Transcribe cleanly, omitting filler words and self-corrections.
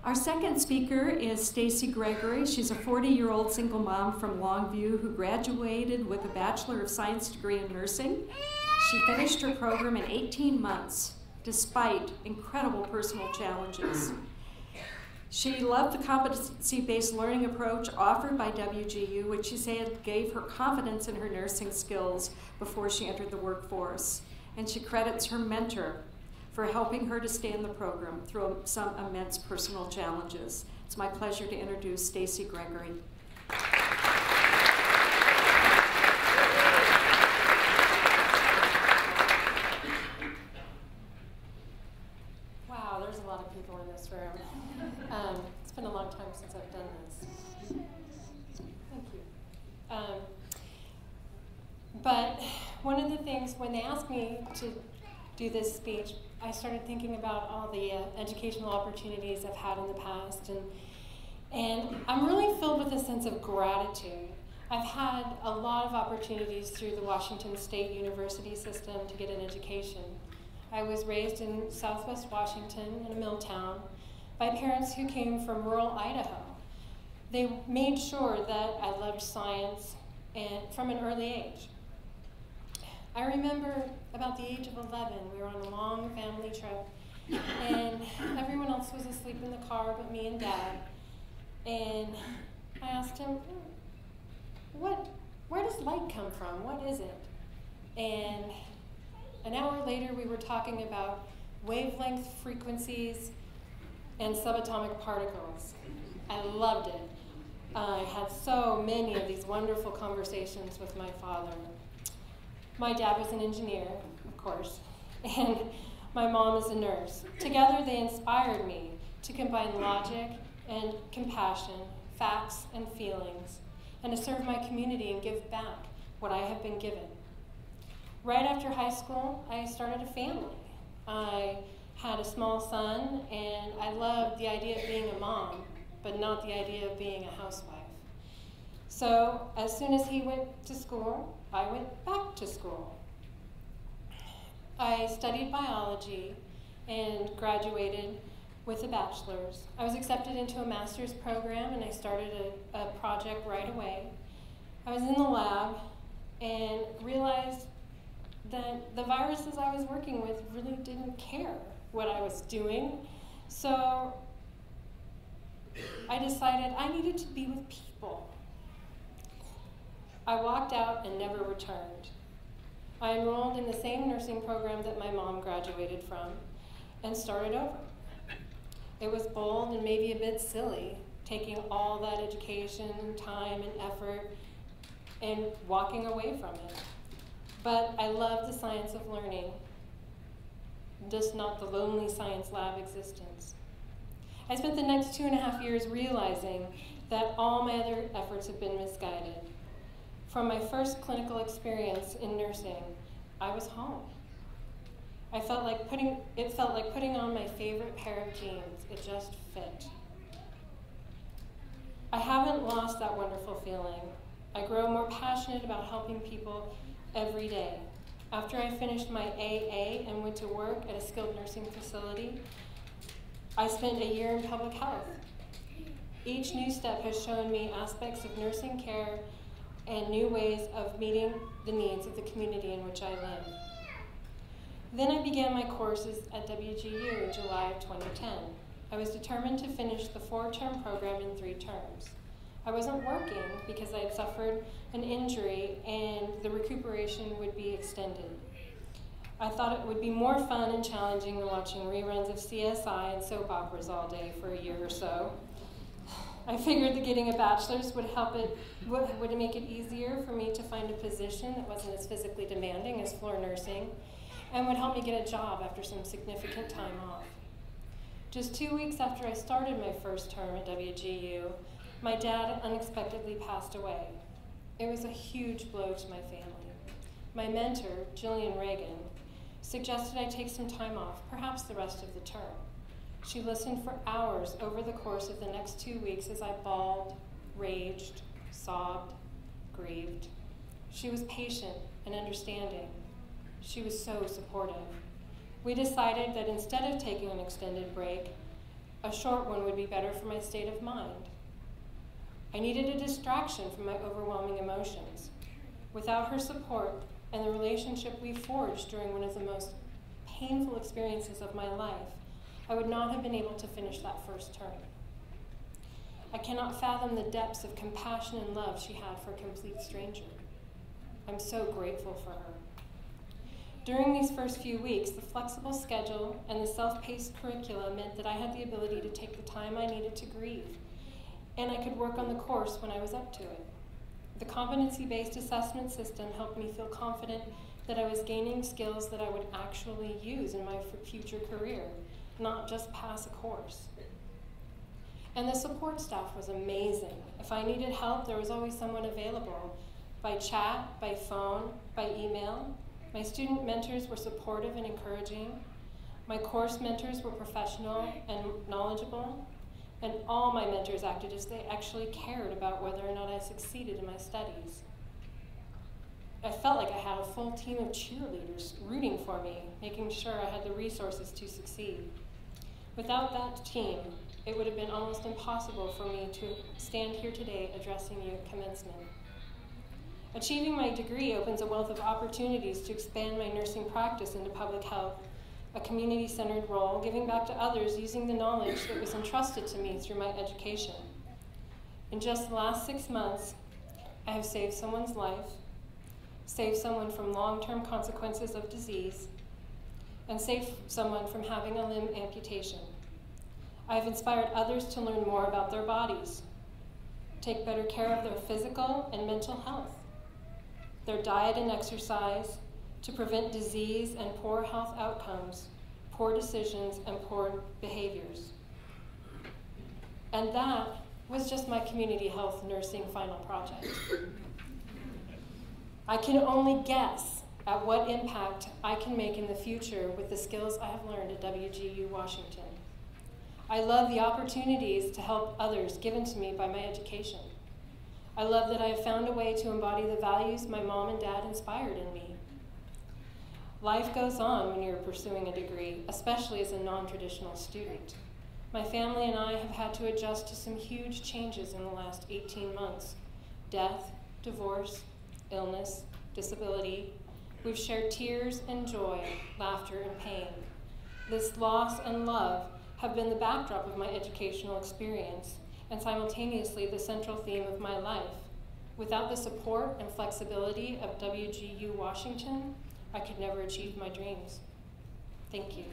Our second speaker is Stacey Gregory. She's a 40-year-old single mom from Longview who graduated with a Bachelor of Science degree in nursing. She finished her program in 18 months, despite incredible personal challenges. She loved the competency-based learning approach offered by WGU, which she said gave her confidence in her nursing skills before she entered the workforce. And she credits her mentor for helping her to stay in the program through some immense personal challenges. It's my pleasure to introduce Stacey Gregory. Wow, there's a lot of people in this room. It's been a long time since I've done this. Thank you. But one of the things, when they asked me to do this speech, I started thinking about all the educational opportunities I've had in the past, and I'm really filled with a sense of gratitude. I've had a lot of opportunities through the Washington State University system to get an education. I was raised in Southwest Washington in a mill town by parents who came from rural Idaho. They made sure that I loved science from an early age. I remember about the age of 11, we were on a long family trip, and everyone else was asleep in the car but me and Dad. And I asked him, where does light come from? What is it? And an hour later, we were talking about wavelength frequencies and subatomic particles. I loved it. I had so many of these wonderful conversations with my father. My dad was an engineer, of course, and my mom is a nurse. Together, they inspired me to combine logic and compassion, facts and feelings, and to serve my community and give back what I have been given. Right after high school, I started a family. I had a small son, and I loved the idea of being a mom, but not the idea of being a housewife. So as soon as he went to school, I went back to school. I studied biology and graduated with a bachelor's. I was accepted into a master's program, and I started a project right away. I was in the lab and realized that the viruses I was working with really didn't care what I was doing. So I decided I needed to be with people. I walked out and never returned. I enrolled in the same nursing program that my mom graduated from and started over. It was bold and maybe a bit silly, taking all that education, time, and effort and walking away from it. But I love the science of learning, just not the lonely science lab existence. I spent the next 2.5 years realizing that all my other efforts have been misguided. From my first clinical experience in nursing, I was home. It felt like putting on my favorite pair of jeans. It just fit. I haven't lost that wonderful feeling. I grow more passionate about helping people every day. After I finished my AA and went to work at a skilled nursing facility, I spent a year in public health. Each new step has shown me aspects of nursing care and new ways of meeting the needs of the community in which I live. Then I began my courses at WGU in July of 2010. I was determined to finish the 4-term program in 3 terms. I wasn't working because I had suffered an injury and the recuperation would be extended. I thought it would be more fun and challenging than watching reruns of CSI and soap operas all day for a year or so. I figured that getting a bachelor's would make it easier for me to find a position that wasn't as physically demanding as floor nursing and would help me get a job after some significant time off. Just 2 weeks after I started my first term at WGU, my dad unexpectedly passed away. It was a huge blow to my family. My mentor, Jillian Reagan, suggested I take some time off, perhaps the rest of the term. She listened for hours over the course of the next 2 weeks as I bawled, raged, sobbed, grieved. She was patient and understanding. She was so supportive. We decided that instead of taking an extended break, A short one would be better for my state of mind. I needed a distraction from my overwhelming emotions. Without her support and the relationship we forged during one of the most painful experiences of my life, I would not have been able to finish that first term. I cannot fathom the depths of compassion and love she had for a complete stranger. I'm so grateful for her. During these first few weeks, the flexible schedule and the self-paced curricula meant that I had the ability to take the time I needed to grieve, and I could work on the course when I was up to it. The competency-based assessment system helped me feel confident that I was gaining skills that I would actually use in my future career, not just pass a course. And the support staff was amazing. If I needed help, there was always someone available, by chat, by phone, by email. My student mentors were supportive and encouraging. My course mentors were professional and knowledgeable. And all my mentors acted as they actually cared about whether or not I succeeded in my studies. I felt like I had a full team of cheerleaders rooting for me, making sure I had the resources to succeed. Without that team, it would have been almost impossible for me to stand here today addressing you at commencement. Achieving my degree opens a wealth of opportunities to expand my nursing practice into public health, a community-centered role, giving back to others using the knowledge that was entrusted to me through my education. In just the last 6 months, I have saved someone's life, saved someone from long-term consequences of disease, and saved someone from having a limb amputation. I have inspired others to learn more about their bodies, take better care of their physical and mental health, their diet and exercise, to prevent disease and poor health outcomes, poor decisions, and poor behaviors. And that was just my community health nursing final project. I can only guess at what impact I can make in the future with the skills I have learned at WGU Washington. I love the opportunities to help others given to me by my education. I love that I have found a way to embody the values my mom and dad inspired in me. Life goes on when you're pursuing a degree, especially as a non-traditional student. My family and I have had to adjust to some huge changes in the last 18 months. Death, divorce, illness, disability. We've shared tears and joy, laughter and pain. This loss and love have been the backdrop of my educational experience and simultaneously the central theme of my life. Without the support and flexibility of WGU Washington, I could never achieve my dreams. Thank you.